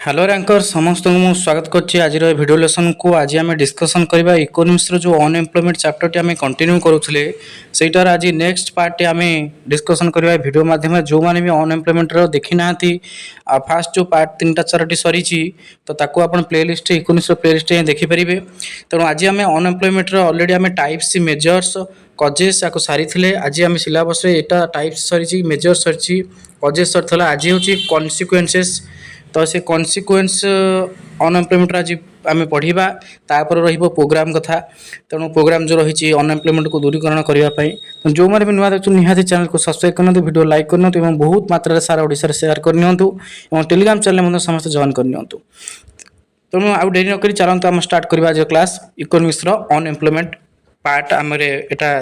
Hello ranker समस्त को स्वागत करछि आज वीडियो लेसन को आज आम डिस्कसन करबा इकोनॉमिक्स रो जो अनएम्प्लॉयमेंट चैप्टर टी आम कंटिन्यू करूथले सेटार आज नेक्स्ट पार्ट टी आम डिस्कसन करबा वीडियो माध्यम जो माने भी अनएम्प्लॉयमेंट रो देखि नाथि आ फास्ट जो पार्ट 3टा 4टी सरीची तो ताको आपण प्लेलिस्ट इकोनॉमिक्स रो प्लेलिस्ट देखि परिबे। तेणु आज आम अनएम्प्लॉयमेंट रो ऑलरेडी आम टाइप्स मेजर्स कजेस याको सारी थिले आज आम सिलेबस रे एटा टाइप्स सरीची मेजर सरीची कजेस सरथला आज होची कॉन्सिक्वेंसेस तो से कॉन्सिक्वेंस अनएम्प्लॉयमेंट आज आम पढ़ा तापर रहिबो प्रोग्राम कथा। तेणु प्रोग्राम जो रही अनएम्प्लॉयमेंट को दूरीकरण करने तो जो मैंने भी नुआ देखते निहाती चैनल को सब्सक्राइब करनी वीडियो लाइक करनी और बहुत मात्रा सारा ओडिशा शेयर करनी और टेलीग्राम चैनल समस्त जॉइन करनी। तेणु आउ डेरी नक चलते आम स्टार्ट करवा जो क्लास इकोनॉमिक्स अनएम्प्लॉयमेंट पार्ट आम एटा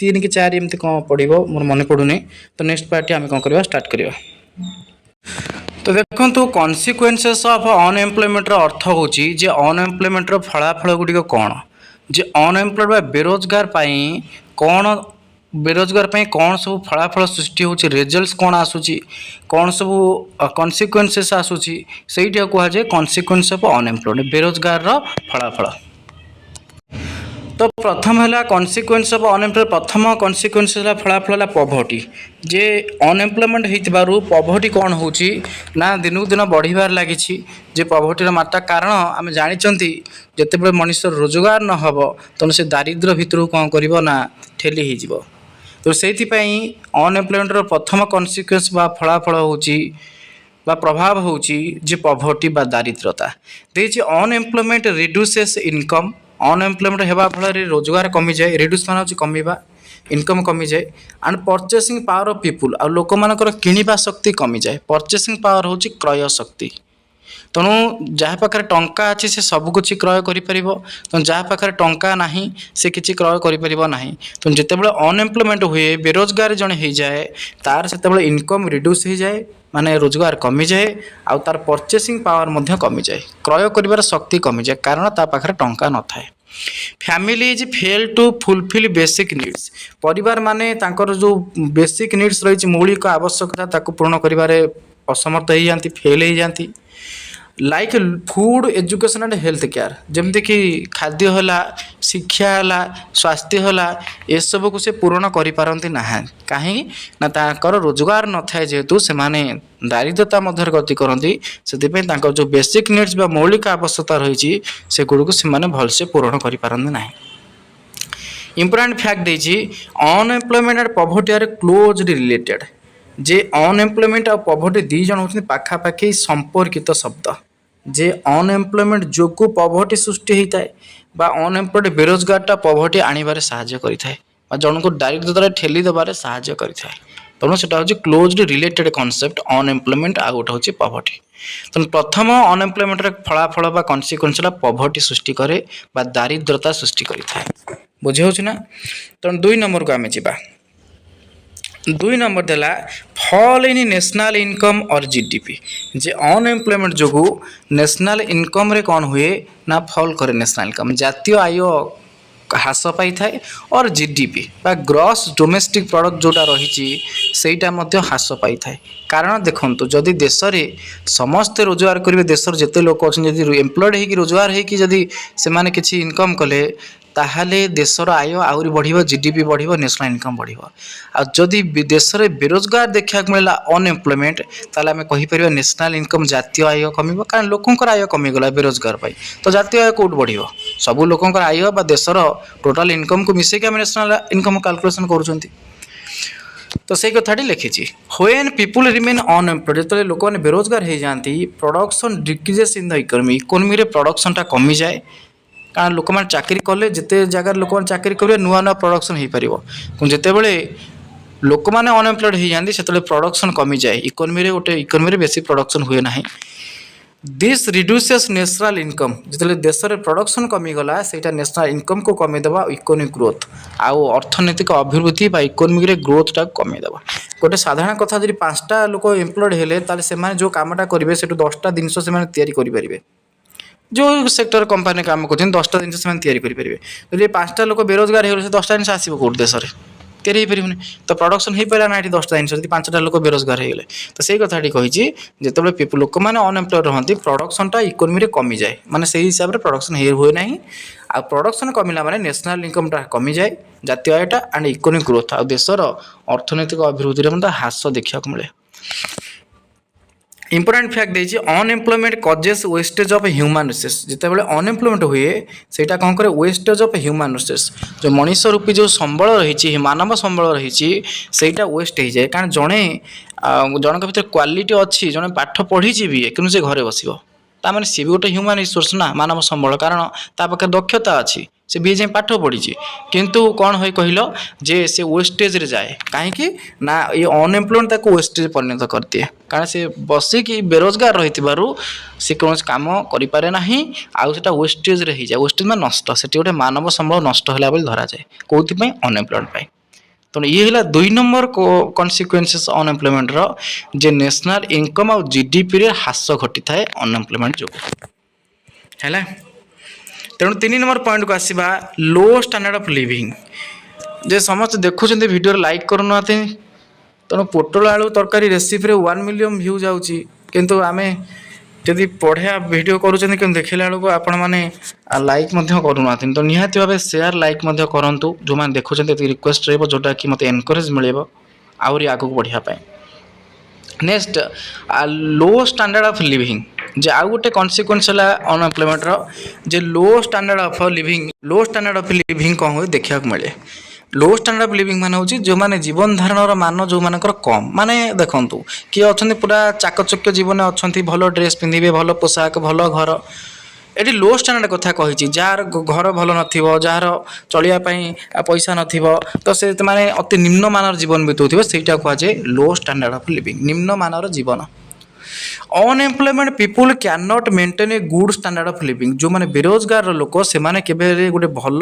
3 कि 4 एमती कौन पढ़ो मोर मन पड़ूनी। तो नेक्स्ट पार्ट आम कौन करवा स्टार्ट करवा। तो देखो कॉन्सिक्वेंसेस ऑफ अनएम्प्लॉयमेंट अर्थ हूँ जे अनएम्प्लॉयमेंट फलाफल गुड़िक कौन जे अनएम्प्लॉयड बा बेरोजगार कौन बेरोजगार कौन सब फलाफल सृष्टि होची रिजल्ट्स कौन आसूची कौन सब कॉन्सिक्वेंसेस आसूची सेटा कहुए कॉन्सिक्वेंस ऑफ अनएम्प्लॉयड बेरोजगार फलाफल। तो प्रथम है कॉन्सिक्वेंस ऑफ अनएम्प्लॉयड प्रथम कॉन्सिक्वेंस है फलाफल है पॉवर्टी जे अनएम्प्लॉयमेंट होइतिबारु पॉवर्टी कौन होची ना दिन को दिन बढ़िबार लागिछि जे पॉवर्टीर मात्रा कारण आम जानिचंती जेतेबेले मनुष्य रोजगार न हबो तो से दारिद्र्य भितर कौन करिवो ना ठेली ही जीवो। तो सेथिपई अनएम्प्लॉयमेंट प्रथम कॉन्सिक्वेंस बा फलाफल होची बा प्रभाव होची जे पॉवर्टी बा दारिद्रता देछि अनएम्प्लॉयमेंट रिड्यूसेस इनकम अनएम्प्लॉयमेंट हेबा फल रोजगार कमी जाए रिड्यूस मान कमीबा इनकम कमी जाए and purchasing power of people आ लोक मानकर किनिबा शक्ति कमी जाए परचेसिंग पावर होची क्रय शक्ति। तेणु जहाँ पाखे टंका अच्छी से सब कुछ क्रय कर तो जहाँ पाखे टंका नहीं से किसी क्रय कर ना। तो जितेबाला अनएम्प्लॉयमेंट हुए बेरोजगार जड़े हो जाए तार से इनकम रिड्यूस हो जाए माने रोजगार कमी जाए आउ तार परचेसिंग पावर मध्य कमी जाए क्रय कर शक्ति कमी जाए कारण ता पाखे टंका न थाए। Family is fail to fulfil basic needs परिवार माने तांकर जो बेसिक नीड्स रही मौलिक आवश्यकता ताको पूर्ण करिबारे असमर्थ हो जाती फेल हो जाती like food education and health care जमती कि खाद्य है शिक्षा है स्वास्थ्य है ये सब को से पूर्ण करें ना कहीं ना ताकर रोजगार न थाए जेहेतु से माने दारिद्रता मध्य गति करती से जो बेसिक नीड्स बा मौलिक आवश्यकता रही से गुड़ से भलसे पूर्ण करें ना। इंपोर्टेंट फैक्ट देछि unemployment and poverty are closely related जे अनएम्प्लॉयमेंट और पॉवर्टी दी जन होती पाखापाखि संपर्कित शब्द जे अनएम्प्लॉयमेंट जो पॉवर्टी सृष्टि होता है बा अनएम्प्लॉयड बेरोजगारटा पॉवर्टी आनिबारे साहाय्य करिथाय बा जन को दारिद्रता ठेली देबारे साहाय्य करिथाय। तेणु सेटा होची क्लोजली रिलेटेड कॉन्सेप्ट अनएम्प्लॉयमेंट आ गोटे होची पॉवर्टी। तेणु प्रथम अनएम्प्लॉयमेंट फलाफल बा कॉन्सिक्वेंस पॉवर्टी सृष्टि करे बा दारिद्रता सृष्टि करिथाय बुझे होची ना। तेणु 2 नंबर को आमे जिबा 2 नंबर देला फॉल इन नेशनल इनकम और जीडीपी जे अनएम्प्लॉयमेंट जो नेशनल इनकम रे कौन हुए ना फॉल करे नेशनल इनकम जातीय आय ह्रास पाई थाए और जीडीपी बा ग्रॉस डोमेस्टिक प्रोडक्ट जोटा रही सेटा मध्य ह्रास पाई थाए कारण देखंतु जदि देश रे समस्त रोजगार करेंगे देश जिते लोक अच्छे जदि एम्प्लॉयड होगी रोजगार होगी जदि से माने किछि इनकम कले ताहले देशर आय आहरी बढ़ जीडीपी बढ़ नेशनल इनकम बढ़ आदि देश में बेरोजगार देखा मिलला अनएम्प्लॉयमेंट ताले आम कहीपर नेशनल इनकम जातीय आय कम कारण लोकंर आय कमीगला बेरोजगार पाई तो जातीय आय कौट बढ़ सब लोकंर आय बा देशर टोटाल इनकम को मिसेक आम नेशनल इनकम कैलकुलेशन करूँ। तो से कथाटी लिखी व्हेन पीपुल रिमेन अनएम्प्लॉयड जो लोक मैंने बेरोजगार हो जाती production decreases in the economy प्रोडक्शनटा कमी जाए कारण लोक मैंने चाकरी कले जिते जगह लोक मैंने चाकरी करेंगे नुआ नुआ प्रोडक्शन हो पार जितेबले लोक मैंने अनएम्प्लॉयड हो जाती से प्रोडक्शन कमी जाए इकोनॉमी गोटे इकोनॉमी बेसी प्रोडक्शन हुए ना। दिस रिड्यूसेस नेशनल इनकम जिते देश में प्रोडक्शन कमीगला से नेशनल इनकम को कमीदेवा इकोनॉमिक ग्रोथ आउ अर्थनैतिक अभिवृद्धि इकोनॉमिक ग्रोथ टाक कमीदेवा। गोटे साधारण कथा जब 5टा लोक एम्प्लॉयड हेले से जो कामटा करेंगे से 10टा जिनस से करेंगे जो सेक्टर कंपनी काम कर 10टा जिन से करेंगे 5टा लोक बेरोजगार हो 10टा जिन आसो कौट देश में तैयारी हो पारे तो प्रडक्शन हो पारा ना ये 10टा जिन 5टा लोक बेरोजगार हो गले तो से कथाटी कही जो लोक मैंने अनएम्प्लॉयड रहती प्रडक्शनटा इकोनोमी कमी जाए माने से हिसाब से प्रडक्शन हुए ना आ प्रडक्शन कमिला माने नेशनल इनकमटा कमी जाए जातीय आयटा एंड इकोनॉमिक ग्रोथ आ देशर अर्थनैतिक अभिवृद्धि में ह्रास देखा मिले इंपोर्टेंट फैक्ट देखिए unemployment causes wastage of human resource जितेबाला अनएम्प्लॉयमेंट हुए सेटा कौन करे वेस्टेज ऑफ ह्यूमन रिसोर्स जो मनीष रूपी जो संबल रही मानव संबल रही सेटा वेस्ट हो जाए कारण जड़े जनक भर क्वालिटी अच्छी जड़े पाठ पढ़ी भी कि से घरे बस ताने सी भी गोटे ह्यूमन रिसोर्स ना मानव संबल कारण ता पाखे दक्षता अच्छी से भी जाए पाठ पढ़ी किंतु कौन हो कहल जे से वेस्टेज रे जाए कहीं ना ये अनएम्प्लॉयमेंट ताको वेस्टेज परिणत कर दिए कारण से बसिकी बेरोजगार रही से कौन काम करें ना आउटा वेस्टेज रे जाए वेस्टेज में नष्ट से गोटे मानव संबल नष्ट है धरा जाए कौन अनएम्प्लॉयमेंट तेणु ये है 2 नंबर कन्सिक्वेन्सेस अनएम्प्लॉयमेंट जे नेशनल इनकम और जीडीपी रे ह्रास घटी थाए अनएम्प्लॉयमेंट जो है तेणु 3 नंबर पॉइंट को आसवा लो स्टैंडर्ड ऑफ लिविंग जे समस्त देखुं वीडियो लाइक करूना तेणु पोटल आलू तरकारी रेसिपी 1 मिलियन व्यू जाऊँगी किंतु आमे जदि पढ़िया वीडियो करूँ कि देखला बेलू आपण मैंने लाइक करूना तो निहाती भाव शेयर लाइक करूँ जो मैंने देखुं रिक्वेस्ट रहा जोटा कि मत एनकरेज मिले आहरी आगू बढ़ापी next low standard of living जे आउ गोटे कन्सिक्वेन्स है अनएम्प्लॉयमेंट जे लो स्टैंडर्ड ऑफ लिविंग कौन हुए देखा मिले लो स्टैंडर्ड ऑफ लिविंग मान हूँ जो मैंने जीवन धारण मान जो मानकर कम माने देखूँ किए अच्छा पूरा चाकचक्य जीवन अच्छा भल ड्रेस पिंधे भल पोशाक भल घर ये लो स्टैंडर्ड कथा कही जार घर भल जार चलियापाई पैसा तो से माने अति निम्न मानर जीवन बीतुव से कहुए लो स्टैंडर्ड ऑफ लिविंग निम्न मानर जीवन unemployment people can not maintain a good standard of living जो माने बेरोजगार लोक से माने केबे गोटे भल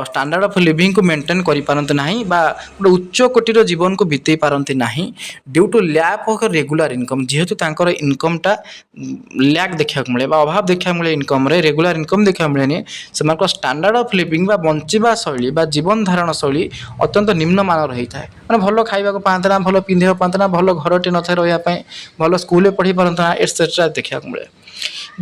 स्टैंडर्ड ऑफ लिविंग को मेंटेन करि पारंते नाही बा गोटे उच्च कोटिर जीवन को बितेई पारंते नाही due to lack of regular income जेहेतु तांकर इनकमटा लैक देखा मिले बा अभाव देखा मिले इनकम रे रेगुलर इनकम देखा मिलेनी से स्टैंडर्ड ऑफ लिविंग बा बंचिबा शैली बा जीवन धारण शैली अत्यंत निम्न मानर होता है माने भल खाइबा को पाते ना भल पिंधिबा पाते ना भल घरटे न थाए रहिया पई भल स्कूल पढ़ी पारंते ना एटसेट्रा देखा मिले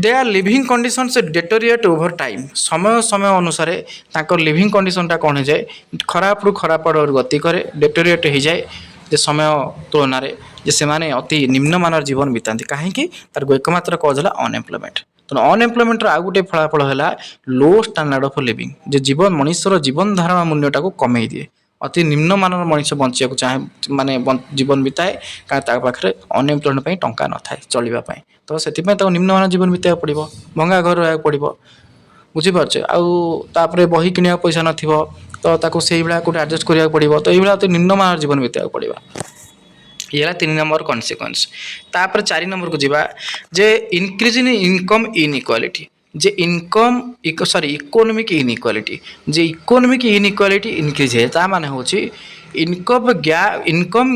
they are living conditions deteriorate over time समय समय अनुसार ताकर लिविंग कंडीशनटा कौन हो जाए खराब रु खराब आड़ गति करे डेटोरिएट हो जाए जे समय तुलन जे से माने अति निम्न मानर जीवन बीताती कहीं तार एकमात्र कज है अनएम्प्लॉयमेंट तो अनएम्प्लॉयमेंट आउ गोटे फलाफल है लो स्टैंडर्ड ऑफ लिविंग जो जीवन मनुष्यर जीवन धारण मूल्यटा को कमे दिए अति निम्न मानर मनीष बंचा चाहे माने जीवन बिताए कारण पाखे अनएम्प्लॉयमेंट टंका न थाए चलवाई तो से निम्न मान जीवन बिताया पड़ो भंगा घर रहा पड़ो बुझीपारे आउे बही किणा पैसा नथिबो तो ताको से भाया कोटे एडजस्ट करा पड़ो तो ये अति निम्न मान जीवन बिताया पड़ो ये 3 नंबर कन्सिक्वेन्स तापर 4 नंबर को जीवा जे इंक्रीज इन इनकम इनइक्वालिटी जे इनकम इकोनॉमिक इनइक्वालिटी जे इकोनॉमिक इनइक्वालिटी इंक्रीज है ता माने होची income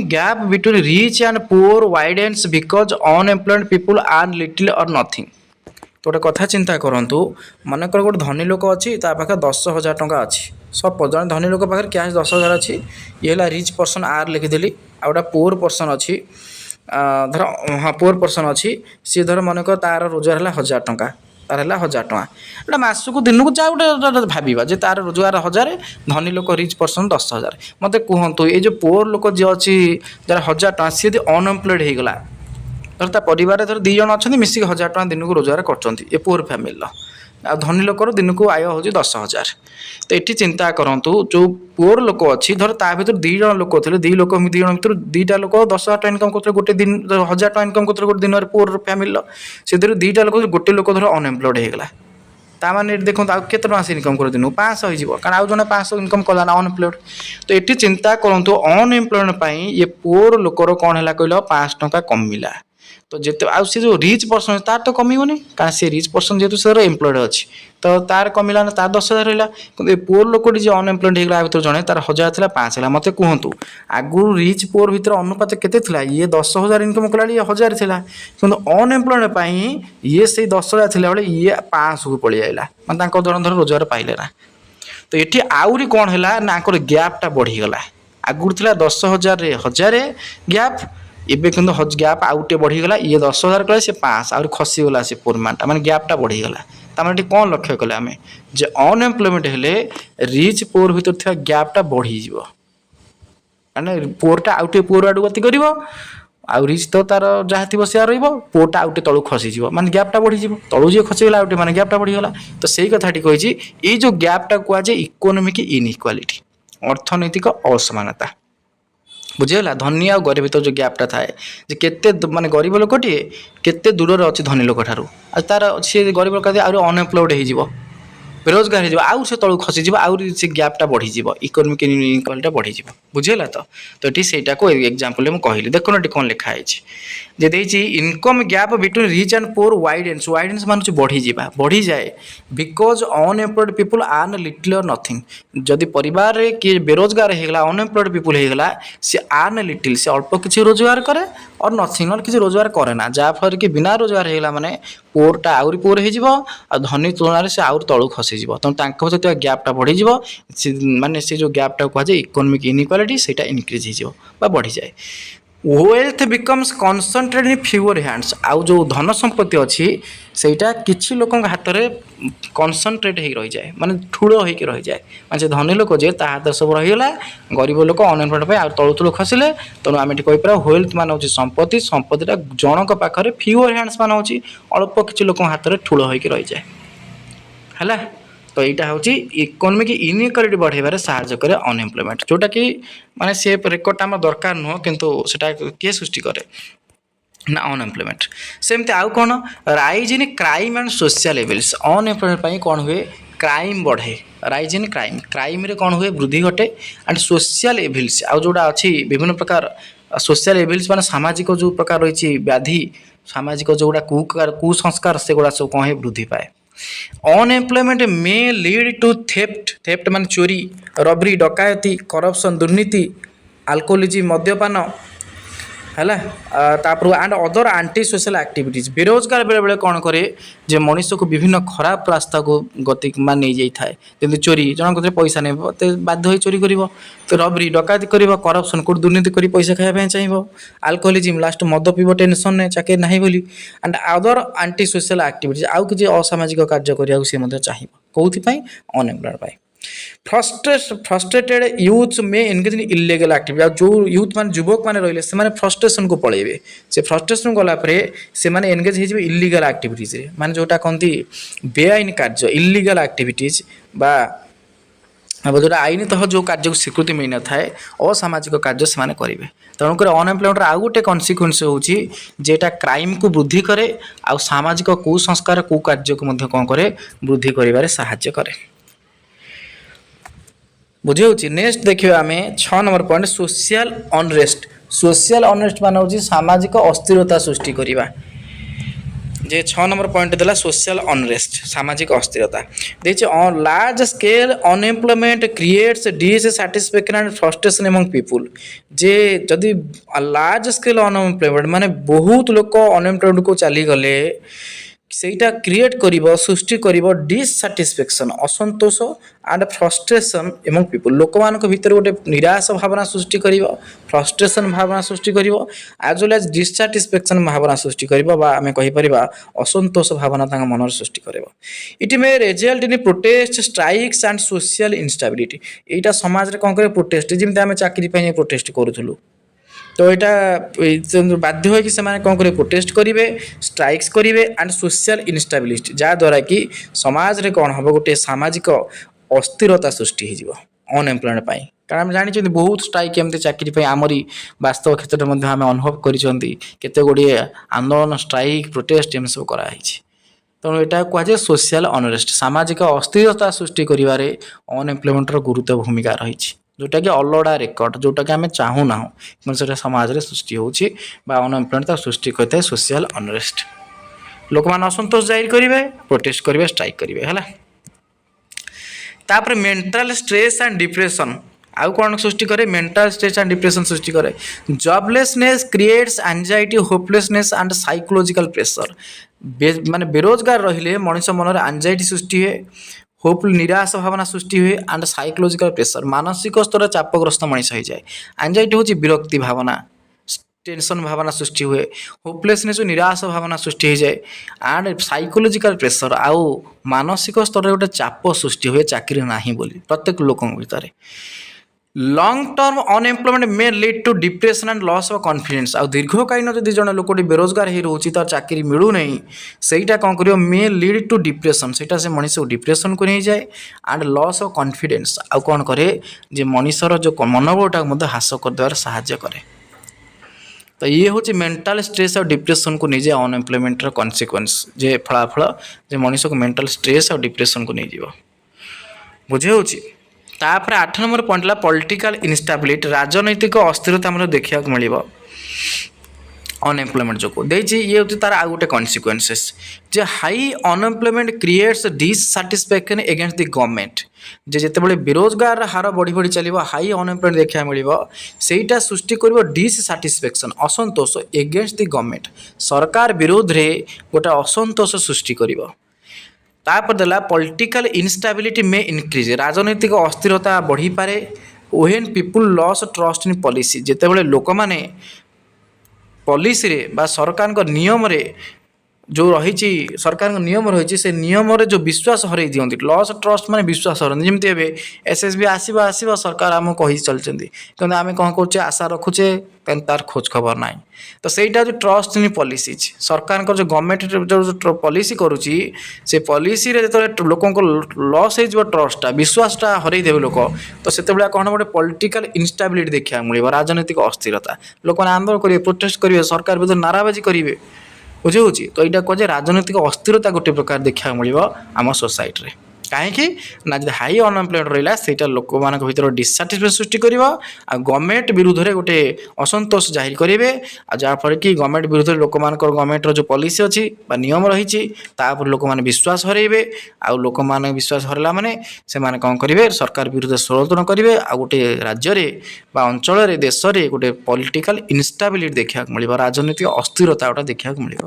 gap between rich and poor widens because unemployed people earn little or nothing तो गोटे कथा चिंता करूँ मनकर गोटे धनी लोक अच्छी पाखे 10,000 टंका अच्छी सब जन धनी लोक पाखे कैश 10,000 अच्छी ये है रिच पर्सन आर लिखिदेली आ गोटे पुअर पर्सन अच्छी धर हाँ पुअर पर्सन अच्छी सी धर मनकर तार रोजगार है 1,000 टंका तार है 1,000 टंका एटा मासक दिन को जा गोटे भाव जे तार रोजगार 1,000 धनी लोक रिच पर्सन 10,000 मत कहतु ये जो पुअर लोक जी अच्छी जार 1,000 टंका सी यदि अनएम्प्लॉयड होगला धर परिवार धर 2 जन अच्छा मिसिक 1,000 टंका दिन को रोजगार कर पुअर फैमिली आ धनी लोकर दिन को आय हूँ 10,000 तो ये चिंता करूँ जो पुअर लोक अच्छी धर ता भर 2 जन लोक थे 2 जन भर 2टा लोक 10,000 टका इनकम करते गोटे दिन 1,000 टका इनकम करते गोटे दिन पुअर फैमिली से 2टा लोक गोटे लोक धर अनएम्प्लॉयड होगला ताने देखो के इनकम कर दिन 500 हो कारण आउ जन 500 इनकम कला ना अनएम्प्लॉयड तो ये चिंता करूँ अनएम्प्लॉयमेंट ये पुअर लोकर कौन है कहल 5 टका कमिला तो जिते आ जो रिच पर्सन तार तो कमिबनी कारण से रिच पर्सन जेहतु सर एम्प्लॉयड अच्छी तो तार कमिला ना तार 10,000 रहा कि पुअर लोकटी जो अनएम्प्लॉयड होगा भर जड़े तार 1,000 था 5 है मत कहतु आगु रिच पुअर भर अनुपात केते थिला ये 10,000 इनकम कला ये 1,000 था कि अनएम्प्लॉयमेंट ये से 10,000 थिला बेले ये 500 को पलि आइला मतलब जन धर रोजगार पाइले ना तो ये आहरी कौन है ना गैपटा बढ़ीगला आगुरी थिला 10,000 रे 1000 गैप एबे किंतु गैप आउटे बढ़ीगला ये 10,000 कले से 5 आउर खसीगला से पोरमानटा माने गैपटा बढ़ीगला तामाने कौन लक्ष्य कले आमे जे अनएम्प्लॉयमेंट हेले रिच पोर भीतर थिया गैपटा बढ़ी जीवो माने पोरटा आउटे पोर आडू गति करिवो आउ रिच तो तार जहाँ थी से रहा पोटा आउटे तलू खसीज माने गैपटा बढ़ीज तलू जी खसीगला आउटे माने गैपटा बढ़ीगला तो सही कथाटी कही ये जो गैपटा कहुए इकोनोमिक इनइक्वालिटी अर्थनैतिक असमानता बुझीगला धनी आ गरीब भर जो गैपटा थाए केते माने गरीब लोकटे केते दूर अच्छे धनी लोक ठारू तार सी गरीब लोक अनएम्प्लॉयड हो बेरोजगार हो आउ से तलू खसीज आउरी से गैपटा बढ़ीज इकोनोमिक इनइक्वालिटी बढ़ीज बुझीगला तो ये सहीटा को एग्जांपल मुझे कहली देखो ना कौन लिखाई जे देछि income gap between rich and poor widens मान बढ़ी जाए because unemployed people earn little or nothing जदि परिवार रे किए बेरोजगार होगला अनएम्प्लॉयड पीपल होगला सी आर्न लिटिल से अल्प किसी रोजगार करे और नथिंग ना किसी रोजगार करे ना जहाँफल कि बिना रोजगार होगला माने पोरटा आउरी पोर हो धनी तुलन से आउर तलू खसीज तेणु गैपटा बढ़ीज माने से जो गैपटा कहुए इकोनोमिक इनइक्वालिटी सेटा इनक्रीज हो बढ़ी जाए वेल्थ बिकम्स कनसंट्रेटेड इन फ्यूअर हैंड्स आउ जो धन संपत्ति अच्छी सेटा किछि लोक हाथ में कनसंट्रेट हो रही जाए माने ठूल हो रही जाए माने धनी लोक जे ता हाथ सब रहीगला गरीब लोक अनएम्प्लॉयड आ तलू तलू खसिले तेणु आम कहीपर वेल्थ मान हूँ संपत्तिटा जनक पाखे फ्यूअर हैंड्स मान हूँ अल्प किछि लोक हाथ में ठूल हो रही जाए है तो यहाँ हूँ इकोनोमिक इनइक्वालिटी बढ़ाइबार साहाय्य करे अनएम्प्लॉयमेंट जोटा कि माने से रेकर्डटा आम दरकार नुह किंतु सेटा किए सृष्टि करे ना अनएम्प्लॉयमेंट सेमती आउ कौन rise in crime and social evils unemployment कौन हुए क्राइम बढ़े राइज इन क्राइम रे कौन हुए वृद्धि घटे एंड सोशल एविल्स आउ जोड़ा अच्छी विभिन्न प्रकार सोशल एविल्स माने सामाजिक जो प्रकार रही व्याधि सामाजिक जोड़ा कुसंस्कार से गुड़ा सब कौन वृद्धि पाए unemployment may lead to theft मान चोरी रबरी डकायती करप्शन दुर्नीति अल्कोहोलिज्म मद्यपान है तापर and other aunty social activities बेरोजगार बेले बेले कौन करे जे मनुष्य को विभिन्न खराब रास्ता को गति मान नहीं जाए जमी चोरी जन को पैसा नहीं बाध्य चोरी कर तो रबरी डकायती कर करप्शन कोड दुर्नीति कर पैसा खाया चाहिए अल्कोहोलिज्म लास्ट मद पीब टेंशन चाकरी ना बोली and other aunty social activities आउ कि असामाजिक कार्य करने से चाहिए कौन अनएम्प्लॉयड फ्रस्ट्रेटेड यूथ में एनगेज इन इलीगल एक्टिविटी जो यूथ मान युवक मैंने रही से फ्रस्ट्रेशन को पलैबे से फ्रस्ट्रेशन गलापर से एनगेज हो इलीगल एक्टिविटीज माने जोटा कहती बेआईन कार्य इलीगल एक्टिविटीज बा जो आईनतः जो कार्य को स्वीकृति मिल न थाए असामाजिक कार्य से करेंगे तेणुक अनएम्प्लॉयमेंट आउ गोटे कन्सिक्वेन्स होटा क्राइम को वृद्धि करे आ सामाजिक कुसंस्कार कुकार्य को कौन करे वृद्धि कर साहाय्य करे बुझे नेक्स्ट देखिए आम 6 नंबर पॉइंट सोशल अनरेस्ट मान हूँ सामाजिक अस्थिरता सृष्टि करवा जे 6 नंबर पॉइंट देला सोशल अनरेस्ट सामाजिक अस्थिरता देखिए large scale unemployment creates dissatisfaction and frustration among people जे जदि लार्ज स्केल अनएम्प्लॉयमेंट माने बहुत लोक अनएम्प्लॉयमेंट को चली गले सेटा क्रिएट करिवो सृष्टि करिवो डिससैटिस्फैक्शन असंतोष एंड फ्रस्ट्रेशन एमंग पीपुल लोक मानक भीतर गोटे निराश भावना सृष्टि करिवो फ्रस्ट्रेशन भावना सृष्टि करिवो एज वेल एज डिससैटिस्फैक्शन भावना सृष्टि करिवो बा आमे कहि परिबा असंतोष भावना तांग मनर सृष्टि करिवो it may result in protest strikes and social instability एटा समाज रे कोन करे प्रोटेस्ट जिमते आमे चाकरी पई प्रोटेस्ट करूथलु तो यहाँ बाध्य हो कि से कौन करेंगे प्रोटेस्ट करेंगे स्ट्राइक्स करेंगे एंड सोशल इनस्टेबिलिटी जहाँद्वारा कि समाज रे कौन हम गोटे सामाजिक अस्थिरता सृष्टि हो अनएम्प्लॉयमेंट पाई कारण आम जानी बहुत स्ट्राइक एमती चाकरी आमरी वास्तव क्षेत्र में आम अनुभव करते गुड़े आंदोलन स्ट्राइक प्रोटेस्ट एम सब कराई तेणु यहाँ कहुए सोशल अनरेस्ट सामाजिक अस्थिरता सृष्टि कर अनएम्प्लॉयमेंट गुरुत्व भूमिका रही जोटा कि अलड़ा रेकर्ड जोटा कि आम चाहूना कि समाज में सृष्टि होनएम्प्लॉयमेंट सृष्टि करता है सोशल अनरेस्ट लोक मैंने असंतोष जाहिर करेंगे प्रोटेस्ट करेंगे स्ट्राइक करेंगे है तापर मेंटल स्ट्रेस एंड डिप्रेशन आउ कौन सृष्टि करे मेंटल स्ट्रेस एंड डिप्रेशन सृष्टि करे joblessness creates anxiety hopelessness and psychological pressure माने बेरोजगार रहिले मनुष्य मन एंजाइटी सृष्टि है होपफुल निराश भावना सृष्टि हुए एंड साइकोलॉजिकल प्रेशर मानसिक स्तर चापग्रस्त मनीष हो जाए। एंजाइटी हूँ विरक्ति भावना टेंशन भावना सृष्टि हुए होपलेसनेस निराश भावना सृष्टि हो जाए एंड साइकोलॉजिकल प्रेशर आउ मानसिक स्तर में गोटे चाप सृष्टि हुए चाकरी नहीं बोली प्रत्येक लोक भितर long term unemployment may lead to depression and loss of confidence आ दीर्घकालीन जदि जन लोक बेरोजगार हो रोचे तार चाकरी मिलू नहीं सहीटा कौन कर मे लीड टू डिप्रेशन से से मनीष को डिप्रेशन को नहीं जाए एंड लॉस ऑफ कॉन्फिडेंस आउ कौन करे जे मनीषर जो मनोबलटा ह्रास करदेवार साहाय्य करे। तो ये हूँ मेंटल स्ट्रेस और डिप्रेशन को नहीं जाए अनएम्प्लॉयमेंट कॉन्सिक्वेंस जे फलाफल जे मनीष को मेंटल स्ट्रेस और डिप्रेशन को नहीं जीव बुझे हो। तापर 8 नंबर पॉइंट है पॉलिटिकल इनस्टेबिलिटी राजनैतिक अस्थिरता मतलब देखा मिल अनएम्प्लॉयमेंट जो ये हूँ तार आउ गोटे कन्सिक्वेंसेस जे high unemployment creates dissatisfaction against the government जे जितेबाला बेरोजगार हार बढ़ी बढ़ी चलो हाई अनएम्प्लॉयमेंट देखा मिल सेटा सृष्टि कर डिससाटिस्फैक्शन असंतोष एगेंस्ट द गवर्नमेंट सरकार विरोध में गोटे असंतोष सृष्टि कर तापर देला पॉलिटिकल इनस्टेबिलिटी में इंक्रीज राजनैतिक अस्थिरता बढ़ी पारे when people lose trust in policy जितेबाला लोक मैंने पॉलिसी रे बा सरकार नियम रे जो रही सरकार नियम रही से नियम रे जो विश्वास हर दिखती लॉस ट्रस्ट माने विश्वास हरती जमी ए एसएसबी आसवा आसवा सरकार आमको कही चलते कि आम कौन कर आशा रखुचे तार खोज खबर ना तो सहीटा जो ट्रस्ट इन पॉलिसीज सरकार जो गवर्नमेंट जो पॉलिसी करुच्ची से पॉलिसी रे जो लोक लॉस हो ट्रस्टा विश्वासटा हरदेवे लोक तो से कौन गोटे पॉलिटिकल इनस्टेबिलिटी देखा मिल राजनैतिक अस्थिरता लोक आंदोलन करेंगे प्रोटेस्ट करेंगे सरकार विरुद्ध नाराबाजी करेंगे बुझे हो। तो यहाँ कहे राजनैतिक अस्थिरता गोटे प्रकार देखा मिल आम सोसाइटी रे कहीं ना जो हाई अनएम्प्लॉयमेंट रहा है लोक मान भर डिससाटिस्फैक्शन सृष्टि कर गवर्नमेंट विरुद्ध में गोटे असंतोष जाहिर करेंगे जहाँफल कि गवर्नमेंट विरुद्ध लोक मान गवर्नमेंट जो पॉलिसी अच्छी नियम रही लोक मैंने विश्वास हरइबे आ लोक मैंने विश्वास हरला माने से माने कौन करेंगे सरकार विरुद्ध षड़यंत्र करेंगे आ गोटे राज्य अंचल देश में गोटे पॉलिटिकल इनस्टेबिलिटी देखा मिल राजनैतिक अस्थिरता गोटा देखा मिल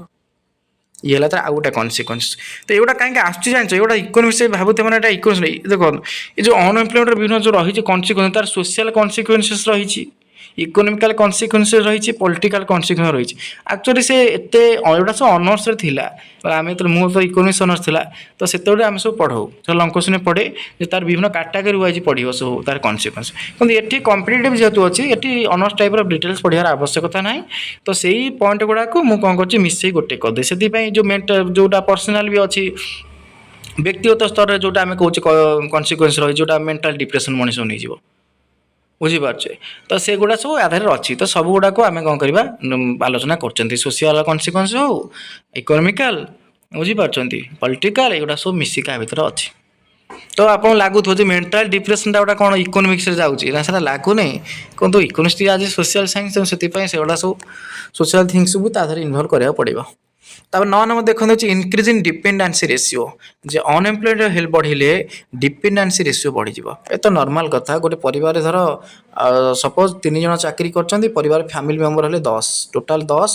ये है आउ गोटे कन्सिक्वेंस। तो ये कहीं आसुच्छी जान ये इकोनोमिक्स भावुते मैंने इकोनोमिक्स देखो ये जो अनएम्प्लॉयमेंट विभिन्न जो रही कन्सिक्वेंस तार सोशल कन्सिक्वेंसेस रही इकोनोमिकल कन्सिक्वेंसेस रही पॉलिटिकल कन्सिक्वेंस रही एक्चुअली से एत एटा सब अनर्स थिला आम तो मुझे तो इकोनोमिक्स अनर्स थिला तो से आम सब पढ़ाऊ तो लंग क्वेश्चन पढ़े तार विभिन्न कैटेगरी वाइज पढ़ो सब तार कन्सिक्वेंस क्योंकि ये कॉम्पिटिटिव जेहतु अच्छी ये अनर्स टाइप डिटेल्स पढ़ार आवश्यकता ना तो से पॉइंट गुड़ाक मुझे कर मिसई गोटे करदे से जो जोटा पर्सनाल भी अच्छी व्यक्तिगत स्तर में जोटा आम कहे कन्सिक्वेंस रही जोटा मेंटल डिप्रेशन मनीष नहीं जीव बुझीपारे तो से गुड़ा सब आधार अच्छी तो सब गुड़ाक आम कौन करवा आलोचना कर सोशल कन्सिक्वेंस हो इकोनोमिकल बुझीपार पॉलिटिकल एगुड़ा सब मिसिका भितर अच्छी तो आप लगुव मेंटल डिप्रेशन गोटा कौन इकोनोमिक्स जाऊँगी ना लगुनि कहूँ इकोनोमिक्स आज सोशल साइंस से गुड़ा सब सोशल थिंग्स भी तार इनवल्व कराया पड़ो। तब 9 नंबर देखते इनक्रीज इन डिपेंडेंसी रेशियो जे अनएम्प्लॉयमेंट हेल्प बढ़िले डिपेंडेंसी रेशियो बढ़ी ये तो नॉर्मल कथा गोटे परिवार धर सपोज 3 जन चाकरी कर परिवार फैमिली मेंबर हेले 10 टोटाल 10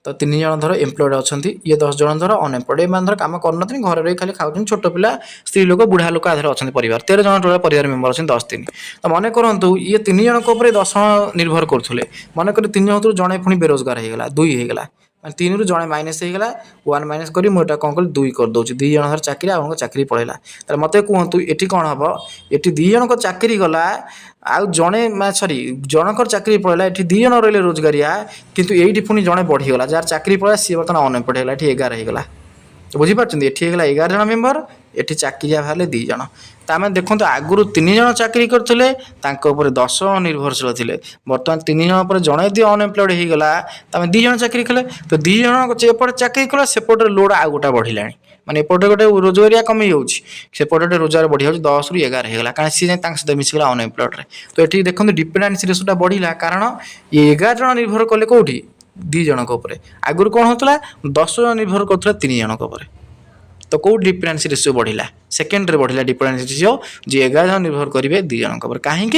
तो 3 जन धर एम्प्लॉयड अच्छा ये 10 जन धर अनएम्प्लॉयड मान धर कम कर घर रही खाली खाऊँ छोट पिला स्त्री लोक बुढ़ा लोक आधार अच्छा परिवार 13 जन टोटाल परिवार मेंबर अच्छे 10 3 तो मन करूँ ये 3 जन 10 जन निर्भर करुले मन कर 3 जन जड़े पुणी बेरोजगार होगा 2 होगा 3 रु जड़े माइनस होगा 1 माइनस करी मुझे कौन कल 2 कर दूसरी 2 जन चाकरी आपको चाकरी पड़ेगा तो मत कहतु ये कौन हम ये 2 जन चाकरी गला आउ जड़े सरी जनकर चाकरी पड़ेगा ये 2 जन रही रोजगारिया किंतु ये पुणी जड़े बढ़ीगला जार चाकरी पड़ा सी बर्तमान अनएम्प्लॉयड है ये 11 होगा बुझीपार ये 11 जन मेम्बर ये चाकरिया बाहर 2 जन तो आम देखो आगुरी 3 जन चाकरी करते 10 जन निर्भरशील थे बर्तमान 3 जन पर जड़े दी अनएम्प्लॉयड होगा तो आम 2 जन चाकरी कले तो 2 जन एपटे चाकरी कला सेपटे लोड आउ गोटा बढ़ला माने एपटे गोटे रोजगारिया कमी जापटे रोजगार बढ़ी जाऊँगी 10 रु 11 होगा कारण सी सहित मिसगला अनएम्प्लॉयड तो ये देखो डिपेंडेंसी रेशियोटा बढ़ला कारण ये 11 जन निर्भर कले कौटी 2 जन आगुरी कौन होता 10 जन निर्भर कर 3 जन तो कौ डिपेंडेंसी रेशियो बढ़िला सेकेंड रे बढ़िला डिपेंडेंसी रेशियो जे 11 जन निर्भर करेंगे 2 जन पर कहीं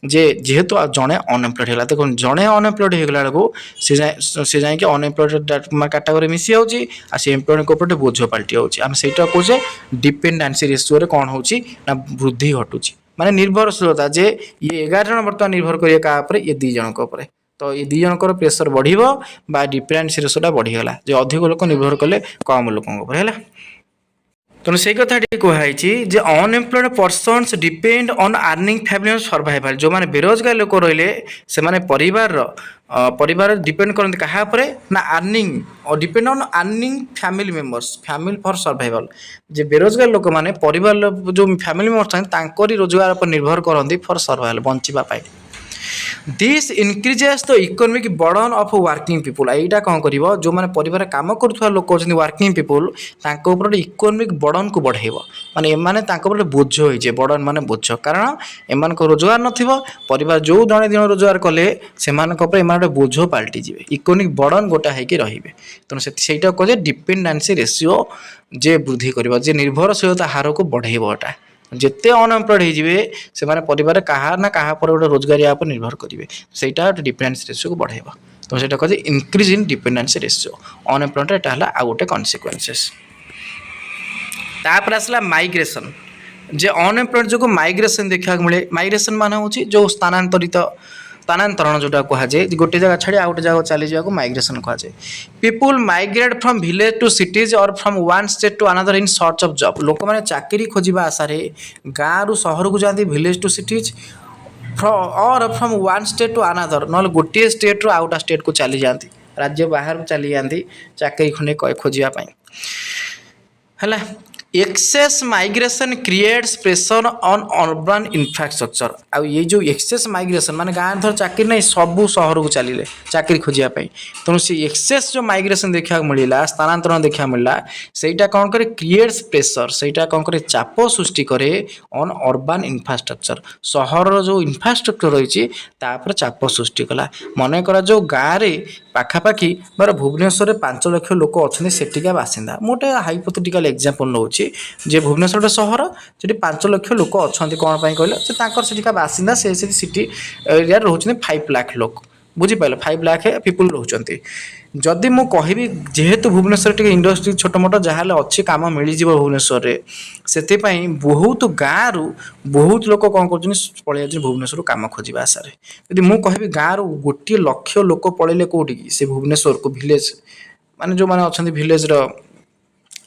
जे जेहेतु जड़े अनएम्प्लॉयड है देखो जड़े अनएम्प्लॉयड होगला बेलू सी जाकि अनएम्प्लॉयड कैटेगोरी मिसी जाऊँगी आ सी एम्प्लॉयड ऊपर बोझ पलटि जाऊँगी आम से कहे डिपेंडेंसी रेशियो कौन हो वृद्धि घटुची माने निर्भरशीलता जे ये 11 जन बर्तमान निर्भर करेंगे क्या ये 2 जन तो ये 2 जनकर प्रेसर बढ़िबो बा डिपेंडेंसी रेशियोटा बढ़ीगला जे अधिक लोक निर्भर कले कम लोक है तेणु से कथा कहुई जे unemployed persons depend on earning family survival जो मैंने बेरोजगार लोक रहिले से माने परिवार डिपेंड करते क्या ना अर्निंग और depend on earning family members family for survival जे बेरोजगार लोक मैंने परिवार जो फैमिली मेंबर्स रोजगार पर निर्भर करती फॉर सर्वाइवल बंचापी this increases the economic burden of working people एटा कौन कर जो मैंने परिवार काम करुवा लोक वर्किंग पीपुल ऊपर इकोनॉमिक बर्डन को बढ़ेब माने एमाने ऊपर बोझ होइजे बर्डन माने बोझ कारण एम रोजगार नथिबो परिवार जो जड़े दिन रोजगार कले से बोझ पलटि जाए इकोनॉमिक बर्डन गोटा होगी रे तेणु से कहे डिपेंडेंसी रेशियो जे वृद्धि कर निर्भरशीलता हार को बढ़ेबटा जिते अनएम्प्लॉयड होइजिवे से माने परिवार कहा ना कहा पर गोटे रोजगार या निर्भर करेंगे सेटा डिपेंडेंसी रेशियो को बढ़ेब तो सेटा कहे increase in dependency ratio unemployed एटा हला आ गोटे कन्सिक्वेंसेस तापर आसला माइग्रेशन जे अनएम्प्लॉयड जो माइग्रेशन देखा मिले माइग्रेशन मान हो जो स्थानांतरण जोटा कहुए गोटे जगह छाड़ी आउ गोटे जगह चली जाए माइग्रेशन कहुए people migrate from village to cities or from one state to another in search of job लोक मैंने चाकरी खोजा आशारे गाँव रु सहर को जाती village to cities or from one state to another ना गोटे स्टेट रु आउटा स्टेट को चली जाती राज्य बाहर को चली जाती चाकरी खंडे खोजापी है excess migration creates pressure on urban infrastructure आ ये जो एक्सेस माइग्रेशन माने गाँव धर चाकरी नहीं सबू सहर को चलिए चाकरी खोजापी तेणु से एक्सेस जो माइग्रेशन देखा मिलला स्थानांतरण देखा मिलला सेटा कौन करे क्रिएट्स प्रेशर सेटा कौन करे चाप सृष्टि करे ऑन अर्बन इंफ्रास्ट्रक्चर सहर जो इंफ्रास्ट्रक्चर रही चाप सृष्टि कला मन करा जो गाँव में पाखापाखि बार भुवनेश्वर 5 लाख लोक अच्छा सेठिका बासिंदा मोटे हाइपोथेटिकल एग्जांपल नौ जे भुवनेश्वर सहर से 5 लाख लोक अच्छा कौन कहले सेठिका बासिंदा से सिटी एरिया रोचे 5 लाख लोक बुझीपाल 5 लाख पीपुल रोचते जदि मु कहबी जेहेतु भुवनेश्वर टे इंडस्ट्री छोट मोट जहाँ अच्छी कम मिल भुवनेश्वर से बहुत गाँव रु बहुत लोक कौन कर पलि भुवनेश्वर कम खोजा आशारे यदि मु कहबी गाँव रु 1 लाख लोक पलैले कौटी से भुवनेश्वर को विलेज माने जो माने अच्छा विलेज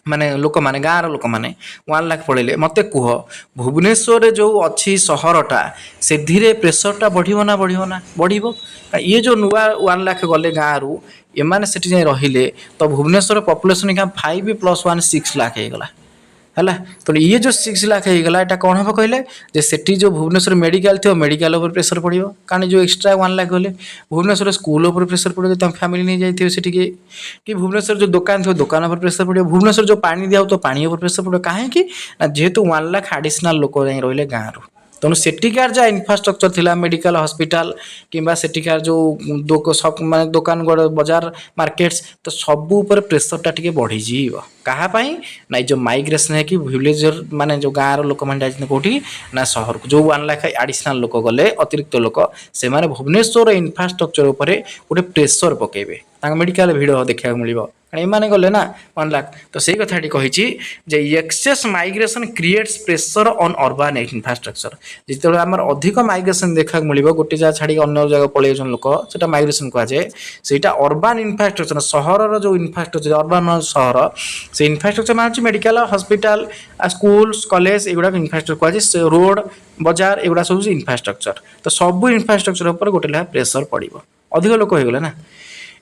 माने लोक माने गाँव लोक माने 1 लाख पलैले मत कह भुवनेश्वर जो अच्छी सहरटा से धीरे प्रेसरटा बढ़ना बढ़ ये जो नुआ 1 लाख गले गाँव रु एमाने सेठी जाए रहिले तो भुवनेश्वर पॉपुलेशन क्या 5+1 6 लाख होगला है तो ये जो 6 लाख होगला यहाँ कौन हम कहले जे सेठी जो भुवनेश्वर मेडिकल थी मेडिकल उपर प्रेसर पड़ो कारण जो एक्सट्रा 1 लाख गले भुवनेश्वर स्कूल उपर प्रेसर पड़ो तुम फैमिली नहीं जाइए सेठी कि भुवनेश्वर जो दुकान थी दुकान उपर प्रेसर पड़ो भुवनेश्वर जो पानी दिया तो पानी उपर प्रेसर पड़ो कहीं जेहेतु 1 लाख एडिशनल लोक रही गाँव रु तेणु सेठिकार जहाँ इनफ्रास्ट्रक्चर थिला मेडिकल हॉस्पिटल किंबा सेठिकार जो सब माने दुकान बजार मार्केट्स तो सबू ऊपर प्रेसरटा टिके बढ़ी जीव कहापाई ना जो माइग्रेशन है कि विलेज माने जो गाँव लोक मैंने जाते कौटी ना सहर को जो 1 लाख एडिशनल लोक गले अतिरिक्त लोक से भुवनेश्वर इनफ्रास्ट्रक्चर उपर गोटे प्रेसर पकेबे मेडिकल भिड़ देखा मिल एमाने गले ना 1 लाख तो सही कथाटी कही excess migration creates pressure on urban infrastructure जिते आम अधिक माइग्रेशन देखा मिल गोटे जगह छाड़ी अन्य जगह पलि लोक से माइग्रेशन कहुए से अर्बन इंफ्रास्ट्रक्चर सहर जो इंफ्रास्ट्रक्चर अर्बन सहर से इंफ्रास्ट्रक्चर मान मेडिकल हॉस्पिटल स्कूल कॉलेज एगुड़ा इंफ्रास्ट्रक्चर कहुए रोड बजार एगुड़ा सब इंफ्रास्ट्रक्चर तो सब इंफ्रास्ट्रक्चर उपर गोटे प्रेशर पड़ो अधिक लोक हो गले ना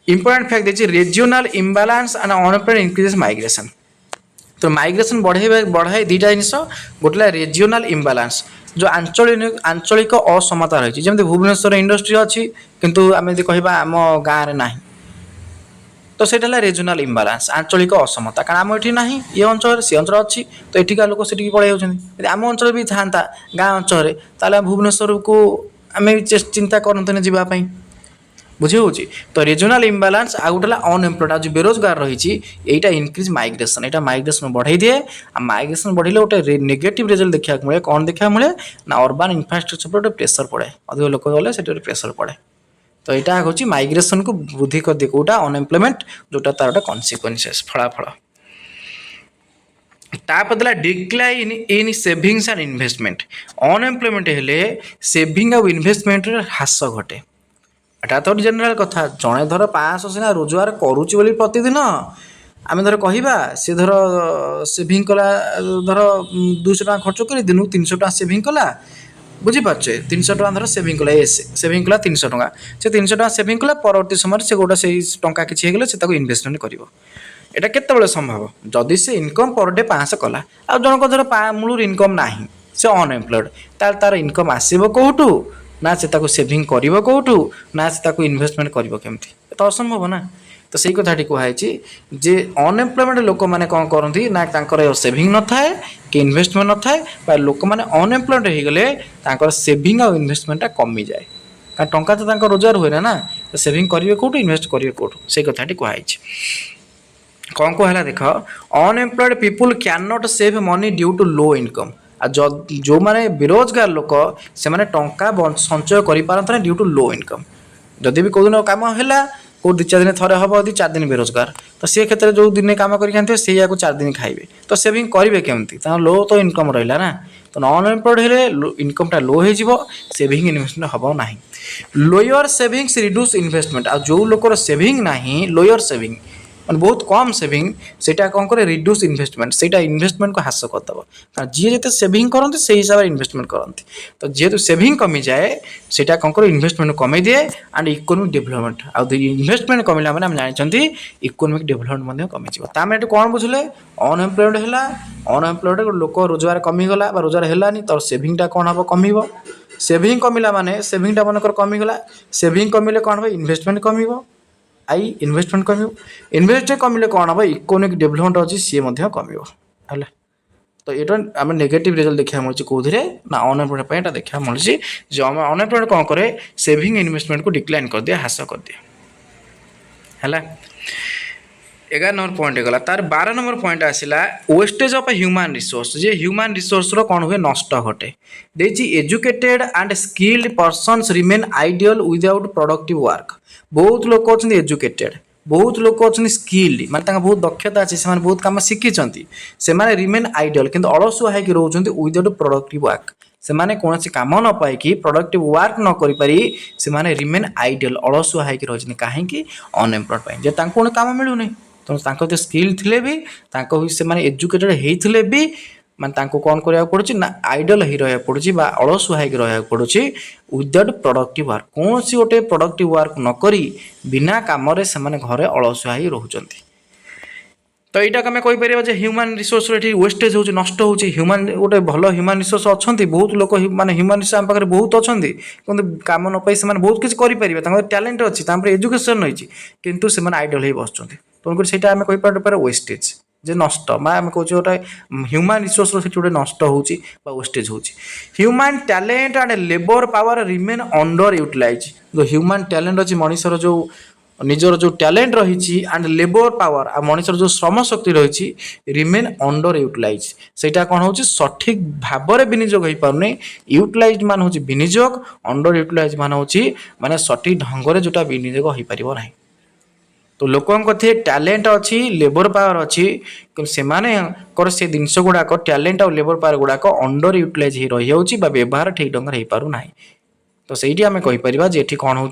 इंपोर्टेंट फैक्ट देखिए रिजियोनल इम्बालांस एंड अनएम्प्लॉयड इंक्रीजेस माइग्रेशन तो माइग्रेशन बढ़ाए 2टा जिन गोटे रिजियोनल इम्बालांस जो आंचलिक असमता रही जमी भुवनेश्वर इंडस्ट्री अच्छी किंतु आम कह आम गाँव में ना तो सेटा रिजियोनल इम्बालांस आंचलिक असमता कारण आम ये ना ये अंचल सी अंचल अच्छी तो एठिका लोक से पलि जाती आम अंचल भी था गाँव अंचल भुवनेश्वर को आम चिंता करते जावाई बुझे होची। तो रीजनल इम्बालांस आ गोटे अनएम्प्लॉयड आज बेरोजगार रही एटा इंक्रीज माइग्रेशन, एटा माइग्रेशन बढ़ाई दिए। आ माइग्रेशन बढ़ेले गोटे नेगेटिव रिजल्ट देखा मिले, कौन देखा मिले ना अर्बान इंफ्रास्ट्रक्चर पर गोटे प्रेसर पड़े, अधिक लोक गले से प्रेसर पड़े। तो यहाँ हूँ माइग्रेशन को वृद्धि कर दिए कौटा अनएम्प्लॉयमेंट, जोटा तार गोटे कन्सिक्वेंसेस फलाफल। तापदला decline in savings and investment, unemployment हेले सेविंग और इन्वेस्टमेंट ह्रास घटे। एटा तो जनरल कथा, जड़े धर 500 सीना रोजगार करुच्ची बोली प्रतिदिन आम धर कहिबा से धर सेविंग कला, धर 200 टका खर्च कर दिन 300 टका सेविंग कला, बुझीपारे 300 टका धर सेविंग कला, सेविंग कला 300 टका, से 300 टका सेविंग कला परवर्ती समय से गोटे से टंका किसी होगले से इन्वेस्टमेंट करिवो। एटा केतेबेले संभव जदि से इनकम पर डे 500 कला आ जनक धर मूलर इनकम नाही, से अनएम्प्लॉयड, तार इनकम आसीबो कोठू ना, से ताको सेविंग करिवो कोठू ना, से ताको इन्वेस्टमेंट करिवो केमती, तो असंभव ना। तो सही कथाटी कहै जे अनएम्प्लॉयमेंट लोक मैंने कौन करती ना, तांकर सेविंग न थाए कि इन्वेस्टमेंट न थाए, बा लोक मैंने अनएम्प्लॉयड हो गले तांकर सेविंग और इन्वेस्टमेंट कमी जाए, कारण टंका तो तांकर रोजगार हुए ना, तो सेविंग करिवे कोठू इन्वेस्ट करिवे कोठू, सही कथाटी कहै कौन कहला देख, unemployed people can not save money due to low income. जो माने बेरोजगार लोक से माने टंका संचय करि पारंत ड्यू टू लो इनकम। जदि भी कोदिन काम हैला को 2-4 दिन थरे हम यदि 4 दिन बेरोजगार, तो सी क्षेत्र जो दिन काम करके से 4 दिन खाइबे, तो सेविंग करेंगे केमती, लो तो इनकम रहा ना। तो अनएम्प्लॉयड हेले इनकमटा लो हो, सेविंग इन्वेस्टमेंट हम ना। लोअर सेविंग्स रिड्यूस इन्वेस्टमेंट, आ जो लोकर सेविंग ना, लोअर सेविंग मैंने बहुत कम सेविंग, सेटा कौन करे रिड्यूस इन्वेस्टमेंट, सेटा इन्वेस्टमेंट को ह्रास करदेव, कारण जी जिते सेविंग करते से हिसाब से इन्वेस्टमेंट करते। तो जेहेतु सेविंग कमी जाए सेटा कौन करे इन्वेस्टमेंट कमे दिए एंड इकोनॉमिक डेवलपमेंट, आ इन्वेस्टमेंट कमिला मैंने जानते इकोनॉमिक डेवलपमेंट कमिଯିव। तामें कौन बुझे अनएम्प्लॉयड है, अनएम्प्लॉयड लोक रोजगार कमिगला रोजगार है, तो सेविंगटा कौन हम कम, सेविंग कमिला माने सेविंगटा मनकर कमिगला, सेविंग कमिले कौन हम इन्वेस्टमेंट कमिव, आई इन्वेस्टमेंट कम, इन्वेस्टमेंट कमिले कौन हम इकोनॉमिक डेवलपमेंट अच्छी सी कम है। तो ये आम नेगेटिव रिजल्ट देखा मिले कौन ना अनएम्प्लॉयमेंट देखा मिली, जो अनएम्प्लॉयमेंट कौन करे सेविंग इन्वेस्टमेंट को डिक्लाइन कर दिया, ह्रास कर दिया है। 11 नंबर पॉइंट गला, तार 12 नंबर पॉइंट आसला वेस्टेज ऑफ ह्यूमन रिसोर्स, जे ह्यूमन रिसोर्स रो कौन हुए नष्ट घटे। देखिए educated and skilled persons remain idle without productive work. बहुत लोक अच्छा एजुकेटेड, बहुत लोक अच्छा स्किल्ड, माने बहुत दक्षता अच्छी, से बहुत कम शिखी, से रिमेन आइडियल किंतु अलसुआ होकर रोचंती विदाउट प्रोडक्टिव वर्क। से माने कौन काम न पाई प्रोडक्टिव वर्क न करि पारी से रिमेन आइडियल अलसुआ होकर रही, कहीं अनएम्प्लॉयड जे काम मिलूनी। तो स्किल थे भी से एजुकेटेड होते भी माने कौन करा पड़ुछि ना आइडल ही रहा पड़ुछि बा अलसुआ होकर रहा पड़ुछि विदाउट प्रोडक्टिव वर्क। कौन सी गोटे प्रोडक्टिव वर्क नक बिना कम से घरे अलसुआ ही रोचंती। तो यहाँ आम कहीपर ह्यूमन रिसोर्स वेस्टेज हो नष्ट हो, ह्यूमन गोटे भल ह्यूमन रिसोर्स अच्छा बहुत लोक माने ह्यूमन रिसोर्स आम पाखे बहुत अच्छा कि कम न पाई से बहुत किसी करेंगे, टैलेंट अच्छी एजुकेशन रही किंतु से आइडल हो बस, तेणुक से आम कहीपर वेस्टेज जे नष्ट आम कहे गोटे ह्यूमन रिसोर्स गोटे नष्ट हो वेस्टेज हो। Human talent and labour power remain under utilise. जो ह्यूमन टैलेंट अच्छी मनुष्यर जो निजर जो टैलेंट रही एंड लेबर पावर आ मनुष्यर जो श्रम शक्ति रही रिमेन अंडर यूटिलाइज, सेटा कौन हो सठिक भाव में विनियोग हो पारे। यूटिलाइज मान हूँ विनियोग, अंडर यूटिलाइज मान हूँ माने सठिक ढंग से जोटा विनियोग हो पार ना। तो लोकों थे टैलेंट अच्छी लेबर पावर अच्छी से से जिनस गुड़ाक टैलेंट और लेबर पावर गुड़ाक अंडर यूटिलाइज हो रही व्यवहार ठीक ढंग हो पार ना। तो सही आम कहीपर जे कौन हो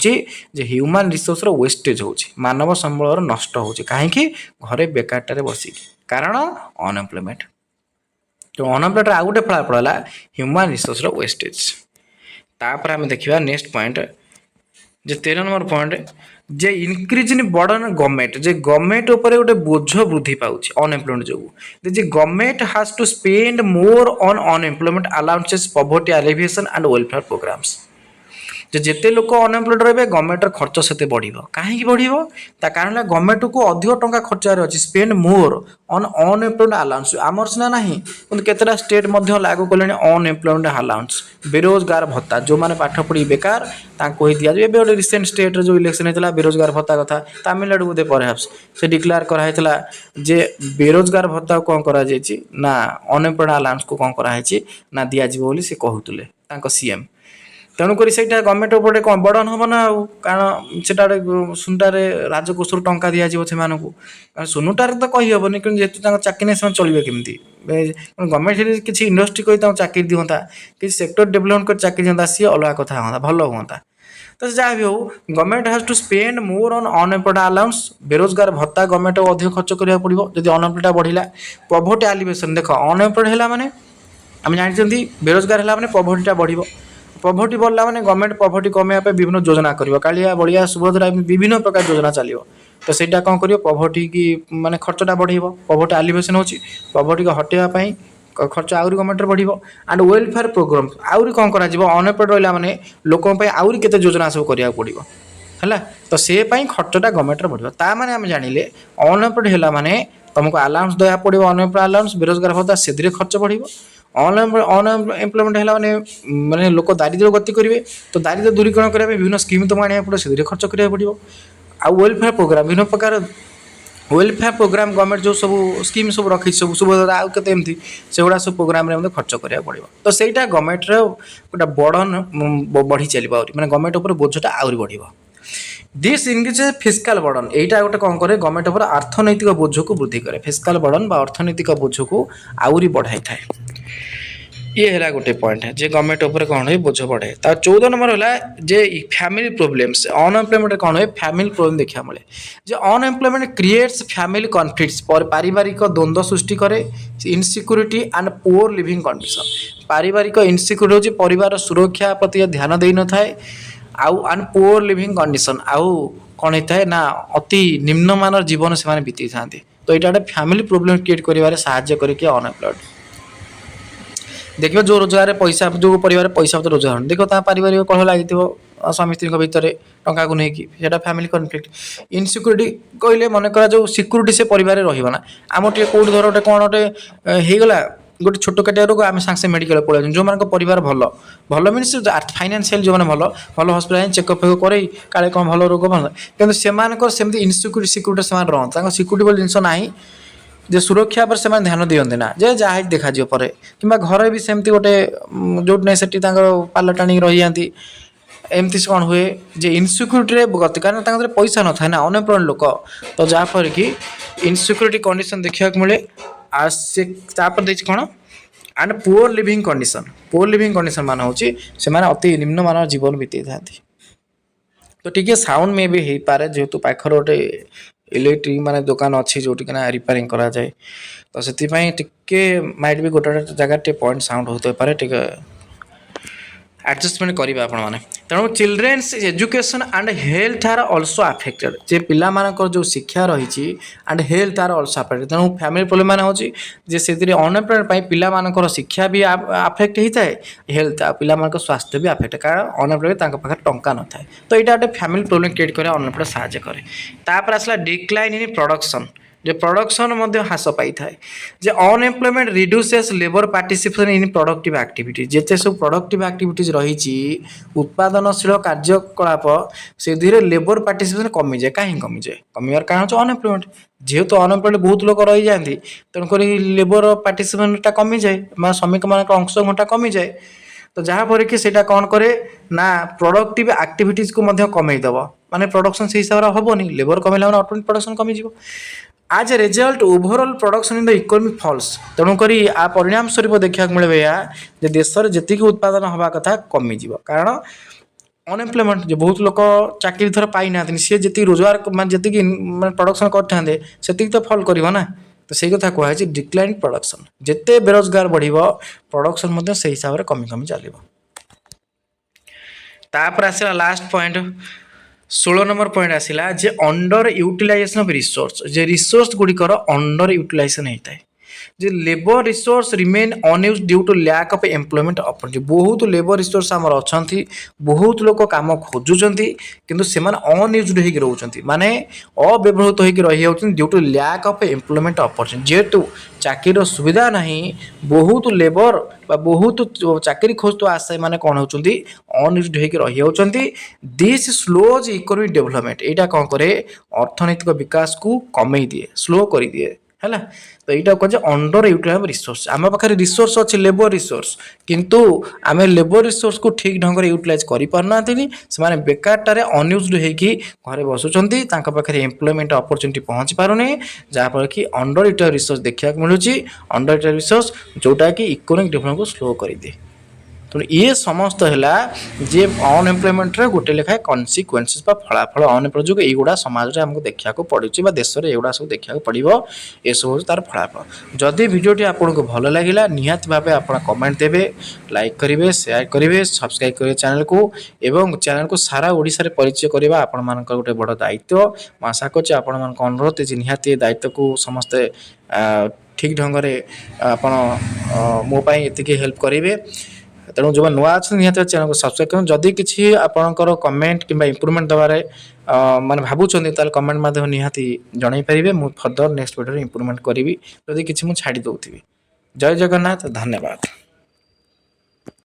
ह्यूमन रिसोर्स वेस्टेज हो, मानव संबल नष्ट हो कहीं घरे बेकार बसिक कारण अनएम्प्लॉयमेंट। तो अनएम्प्लॉयमेंट आउ गोटे फल पड़ा ह्यूमन रिसोर्स वेस्टेज। तापर आम देखा नेक्स्ट पॉइंट जे 13 नंबर पॉइंट जे इनक्रीज इन बर्डन गवर्नमेंट, जे गवर्नमेंट ऊपर गोटे बोझ वृद्धि पाउछि अनएम्प्लॉयमेंट जो government has to spend more on unemployment allowances poverty alleviation and welfare programmes. ଯେ ଯେତେ ଲୋକ ଅନଏମ୍ପ୍ଲଏଡ୍ ରହିବେ ଗଭର୍ଣ୍ଣମେଣ୍ଟର ଖର୍ଚ୍ଚ ସେତେ ବଢ଼ିବ। କାହିଁକି ବଢ଼ିବ? ତା କାରଣ ହେଲା ଗଭର୍ଣ୍ଣମେଣ୍ଟକୁ ଅଧିକ ଟଙ୍କା ଖର୍ଚ୍ଚ ହେବାର ଅଛି, spend more on unemployed allowance. ଆମର ସିନା ନାହିଁ କିନ୍ତୁ କେତେଟା ଷ୍ଟେଟ୍ ମଧ୍ୟ ଲାଗୁ କଲେଣି ଅନଏମ୍ପ୍ଲଏଡ୍ ଆଲାଉନ୍ସ, ବେରୋଜଗାର ଭତ୍ତା। ଯେଉଁମାନେ ପାଠ ପଢ଼ି ବେକାର ତାଙ୍କୁ ହିଁ ଦିଆଯିବ। ଏବେ ଗୋଟେ ରିସେଣ୍ଟ ଷ୍ଟେଟ୍ରେ ଯେଉଁ ଇଲେକ୍ସନ୍ ହେଇଥିଲା ବେରୋଜଗାର ଭତ୍ତା କଥା, ତାମିଲନାଡୁ ବୋଧେ ପରହାପ୍ସ ସେ ଡିକ୍ଲେୟାର କରାହେଇଥିଲା ଯେ ବେରୋଜଗାର ଭତ୍ତାକୁ କ'ଣ କରାଯାଇଛି ନା ଅନଏମ୍ପ୍ଲଏଡ୍ ଆଲାଉନ୍ସକୁ କ'ଣ କରାହେଇଛି ନା ଦିଆଯିବ ବୋଲି ସେ କହୁଥିଲେ ତାଙ୍କ ସିଏମ୍। ତେଣୁକରି ସେଇଟା ଗଭର୍ଣ୍ଣମେଣ୍ଟ ଉପରେ କ'ଣ ବର୍ଡ଼ନ ହେବ ନା ଆଉ, କାରଣ ସେଟା ଗୋଟେ ସୁନଟାରେ ରାଜକୋଷରୁ ଟଙ୍କା ଦିଆଯିବ ସେମାନଙ୍କୁ। କାରଣ ସୁନଟାରେ ତ କହିହେବନି, କିନ୍ତୁ ଯେହେତୁ ତାଙ୍କ ଚାକିରି ନେଇ ସେମାନେ ଚଳିବେ କେମିତି? ଗଭର୍ଣ୍ଣମେଣ୍ଟ କିଛି ଇଣ୍ଡଷ୍ଟ୍ରି କରି ତାଙ୍କୁ ଚାକିରି ଦିଅନ୍ତା, କିଛି ସେକ୍ଟର ଡେଭଲପମେଣ୍ଟ କରି ଚାକିରି ଦିଅନ୍ତା, ସିଏ ଅଲଗା କଥା ହୁଅନ୍ତା, ଭଲ ହୁଅନ୍ତା। ତ ଯାହା ବି ହଉ government has to spend more on unemployed allowance. ବେରୋଜଗାର ଭତ୍ତା ଗଭର୍ଣ୍ଣମେଣ୍ଟକୁ ଅଧିକ ଖର୍ଚ୍ଚ କରିବାକୁ ପଡ଼ିବ ଯଦି ଅନଏମ୍ପ୍ଲଏଡ୍ ବଢ଼ିଲା। ପଭର୍ଟି ଆଲିଭେସନ୍, ଦେଖ ଅନଏମ୍ପ୍ଲଏଡ୍ ହେଲା ମାନେ ଆମେ ଜାଣିଛନ୍ତି ବେରୋଜଗାର ହେଲା ମାନେ ପଭର୍ଟିଟା ବଢ଼ିବ। ପଭର୍ଟି ବଢ଼ିଲା ମାନେ ଗଭର୍ଣ୍ଣମେଣ୍ଟ ପଭର୍ଟି କମାଇବା ପାଇଁ ବିଭିନ୍ନ ଯୋଜନା କରିବ, କାଳିଆ ବଳିଆ ସୁଭଦ୍ରା ବିଭିନ୍ନ ପ୍ରକାର ଯୋଜନା ଚାଲିବ। ତ ସେଇଟା କ'ଣ କରିବ? ପଭର୍ଟି କି ମାନେ ଖର୍ଚ୍ଚଟା ବଢ଼େଇବ। ପଭର୍ଟି ଆଲିଭେସନ୍ ହେଉଛି ପଭର୍ଟିକୁ ହଟେଇବା ପାଇଁ ଖର୍ଚ୍ଚ ଆହୁରି ଗଭର୍ଣ୍ଣମେଣ୍ଟର ବଢ଼ିବ। ଆଣ୍ଡ ୱେଲଫେୟାର ପ୍ରୋଗ୍ରାମ୍ ଆହୁରି କ'ଣ କରାଯିବ? ଅନଏମ୍ପ୍ଲଏଡ୍ ରହିଲା ମାନେ ଲୋକଙ୍କ ପାଇଁ ଆହୁରି କେତେ ଯୋଜନା ସବୁ କରିବାକୁ ପଡ଼ିବ ହେଲା। ତ ସେ ପାଇଁ ଖର୍ଚ୍ଚଟା ଗଭର୍ଣ୍ଣମେଣ୍ଟର ବଢ଼ିବ। ତା ମାନେ ଆମେ ଜାଣିଲେ ଅନଏମ୍ପ୍ଲଏଡ୍ ହେଲା ମାନେ ତୁମକୁ ଆଲାଉନ୍ସ ଦେବାକୁ ପଡ଼ିବ, ଅନଏମ୍ପ୍ଲଏଡ୍ ଆଲାଉନ୍ସ, ବେରୋଜଗାର ଭତ୍ତା, ସେଥିରେ ଖର୍ଚ୍ଚ ବଢ଼ିବ। ଅନଏମ୍ପ୍ଲଏମେଣ୍ଟ ହେଲା ମାନେ ଲୋକ ଦାରିଦ୍ର୍ୟ ଗତି କରିବେ। ତ ଦାରିଦ୍ର୍ୟ ଦୂରୀକରଣ କରିବା ପାଇଁ ବିଭିନ୍ନ ସ୍କିମ୍ ତୁମକୁ ଆଣିବାକୁ ପଡ଼ିବ, ସେଥିରେ ଖର୍ଚ୍ଚ କରିବାକୁ ପଡ଼ିବ। ଆଉ ୱେଲଫେୟାର ପ୍ରୋଗ୍ରାମ୍, ବିଭିନ୍ନ ପ୍ରକାର ୱେଲଫେୟାର ପ୍ରୋଗ୍ରାମ୍ ଗଭର୍ଣ୍ଣମେଣ୍ଟ ଯେଉଁ ସବୁ ସ୍କିମ୍ ସବୁ ରଖିଛି, ସବୁ ସୁଭଦ୍ରା ଆଉ କେତେ ଏମିତି, ସେଗୁଡ଼ା ସବୁ ପ୍ରୋଗ୍ରାମରେ ମଧ୍ୟ ଖର୍ଚ୍ଚ କରିବାକୁ ପଡ଼ିବ। ତ ସେଇଟା ଗଭର୍ଣ୍ଣମେଣ୍ଟର ଗୋଟେ ବର୍ଡ଼ନ ବଢ଼ି ଚାଲିବ, ଆହୁରି ମାନେ ଗଭର୍ଣ୍ଣମେଣ୍ଟ ଉପରେ ବୋଝଟା ଆହୁରି ବଢ଼ିବ। ଦିସ୍ ଇନକ୍ରିଜ୍ ଫିସ୍କାଲ୍ ବର୍ଡ଼ନ, ଏଇଟା ଗୋଟେ କ'ଣ କରେ? ଗଭର୍ଣ୍ଣମେଣ୍ଟ ଉପରେ ଅର୍ଥନୈତିକ ବୋଝକୁ ବୃଦ୍ଧି କରେ। ଫିସ୍କାଲ୍ ବର୍ଡ଼ନ ବା ଅର୍ଥନୈତିକ ବୋଝକୁ ଆହୁରି ବଢ଼ାଇଥାଏ। ये है गोटे पॉइंट है जे गवर्नमेंट ऊपर कौन हुए बोझ बढ़े। ता 14 नंबर है जे फैमिली प्रोब्लेम्स, अनएम्प्लॉयमेंट कौन हुए? फैमिली प्रोब्लेम देखा मिले जे अनएम्प्लॉयमेंट क्रिएट्स फैमिली कॉन्फ्लिक्ट्स, पारिवारिक द्वंद्व सृष्टि करे, इनसिक्यूरिटी एंड पुअर लिविंग कंडीशन। पारिवारिक इनसिक्यूरिटी होची परिवार सुरक्षा प्रति ध्यान देई न थाए, आउ एंड पुअर लिविंग कंडीशन आउ कौन होता है ना अति निम्नमानर जीवन से बीती था। तो यहाँ गोटे फैमिली प्रोब्लेम क्रिएट कर साहाय्य करके अनएम्प्लॉयड। देखिए जो रोजगार पैसा जो परिवार पैसा पत्र रोजगार देख पारिवारिक कलह लगी स्वामी स्त्री भितर टंका को लेकिन फैमिली कन्फ्लिक्ट। इनसिक्यूरिटी कहले मन करा जो सिक्यूरीटी से परिवार रहा आम टे कौट धर गोटे कौन गोटे होगला गोटे छोट काटिया रोग आम सांगे मेडिकल पलि जो मान परिवार भल भल मीनस फाइनान्शियल जो भल भल हस्पिटाल चेकअप फेकअप कर काले कौन भल रोग भल कि इनसिक्यूरिटी सिक्यूरीटी से रहा सिक्यूरीटी जिनस ना जे सुरक्षा पर से ध्यान दियंते ना जे जहाँ देखा पर कि घर भी सेमती गोटे जो ना से पाल टाणी रही जाती एमती कौन हुए जे इनसिक्यूरीटी गति कारण पैसा न था ना अनएम्प्लॉयड लोक। तो जहाँफल कि इनसिक्यूरीटी कंडीशन देखा मिले आ से देखिए कौन एंड पुअर लिविंग कंडीशन मान हूँ से अति निम्नमान जीवन बीती था। तो टी साउंड में भी हो पारे जेहेतु पाखर गोटे इलेक्ट्रिक माने दुकान अच्छी जो रिपेयरिंग करा जाए तो से टिके माइट भी गोटे जगह टे पॉइंट साउंड होते पारे टिके एडजस्टमेंट करेंगे आपण मैंने। तेणु children's education and health are also affected जे पिला मानकर जो शिक्षा रही and health are also affected. तेणु फैमिली प्रोब्लेम मान हूँ से अनएम्प्लॉयमेंट पिला मानकर शिक्षा भी अफेक्ट होता है हेल्थ आ पिला मानकर स्वास्थ्य भी अफेक्ट कारण अनएम्प्लॉयमेंट पाखे टंका न थाए। तो यहाँ गोटे फैमिली प्रोब्लेम क्रिएट करे अनएम्प्लॉयड साहाय्य करे। तापर आसला डिक्लाइन इन प्रोडक्शन जे प्रोडक्शन ह्रास पाई थाए जे unemployment reduces labour participation in productive activity जेते सब प्रोडक्टिव एक्टिविटीज रही उत्पादनशील कार्यकलाप से धीरे लेबर पार्टिसिपेशन कमी जाए। कहीं कमी जाए कमिवार कारण हो अनएम्प्लॉयमेंट जेहेतु अनएम्प्लॉयड बहुत लोग रही जाती तेणुक लेबर पार्टिसिपेशनटा कमी जाए श्रमिक मान अंश घंटा कमी जाए। तो जहाँपर कि सेटा कौन करे ना प्रोडक्टिव एक्टिविटीज को कमेदब माने प्रोडक्शन से हिसाब से हेनी लेबर कमेला ऑटोमेटिक प्रोडक्शन कमीज। As a result overall production in the economy falls. तेणुक आ परिणाम स्वरूप देखा मिले भैया जे देश में जी उत्पादन हवा कथा कमीज कारण अनएम्प्लॉयमेंट जो बहुत लोग चाकरी थर पाई ना सी जी रोजगार मान जी प्रोडक्शन करते से तो फॉल करना। तो सही कथा कहुई डिक्लाइन प्रोडक्शन जिते बेरोजगार बढ़ प्रोडक्शन से हिसाब से कमी कमी चलो। तापर आसला लास्ट पॉइंट 16 नंबर पॉइंट आसला जे अंडर यूटिलाइजेशन ऑफ रिसोर्स जे रिसोर्स गुड़िकर अंडर यूटिलाइजेशन होता है जे labour resource remain unused due to lack of employment opportunity बहुत लेबर रिसोर्स आमर अच्छा बहुत लोक काम खोजुंट किंतु से अनयूज होकर रोचे माने अव्यवहृत होकर रही due to lack of employment opportunity जेहेतु चाकरी सुविधा नहीं बहुत लेबर बहुत चाकरी खोज आशा माने कौन होती अनयूज होकर रही दिस स्लोज इकोनॉमिक डेवलपमेंट यहाँ कौन करे अर्थनैतिक विकास को कमे दिए स्लो कर दिए है तो यहाँ कहे अंडर यूटिलाइज रिसोर्स आम पाखे रिसोर्स अच्छे लेबर रिसोर्स किंतु आम लेबर रिसोर्स को ठीक ढंग से यूटिलाइज करना से बेकारटार अनयूज होकर बसुँच पाखे एम्प्लॉयमेंट अपॉर्चुनिटी पहुँची पारुनी जहाँफल कि अंडर यूटिलाइज रिसोर्स देखा मिलूँ अंडर यूटिलाइज रिसोर्स जोटा कि इकोनॉमिक डेवलपमेंट को स्लो कर दिए तेणु ये समस्त है जे अनएम्प्लॉयमेंट गोटे लेखाएं कन्सिक्वेन्सेस फलाफल अनएम्प्लॉय जो युवा समाज में आमको देखा पड़े देश में एगुड़ा सब देखा पड़ो ये सब हूँ तार फलाफल जदि भिडियोटी आपको भल लगे निहाती भाव आप कमेंट देवे लाइक करेंगे शेयर करेंगे सब्सक्राइब करेंगे चैनल को एवं चैनल को सारा ओडिशा परिचय करवा आपण मान गोटे बड़ दायित्व आशा कर अनुरोध निहाती दायित्व को समस्ते ठीक ढंग से आप मोपाई ये हेल्प करेंगे तेणु जो नुआ अच्छे निहत चैनल को सब्सक्राइब करें जदि किसी आपंकर कमेंट कि इम्प्रूवमेंट देवारे माने भावुं कमेंट माध्यम निहाती जन पारे मुझे फर्दर नेक्स्ट वीडियो इम्प्रूवमेंट करी जदि किसी मुझे छाड़ी दूसरी जय जगन्नाथ धन्यवाद।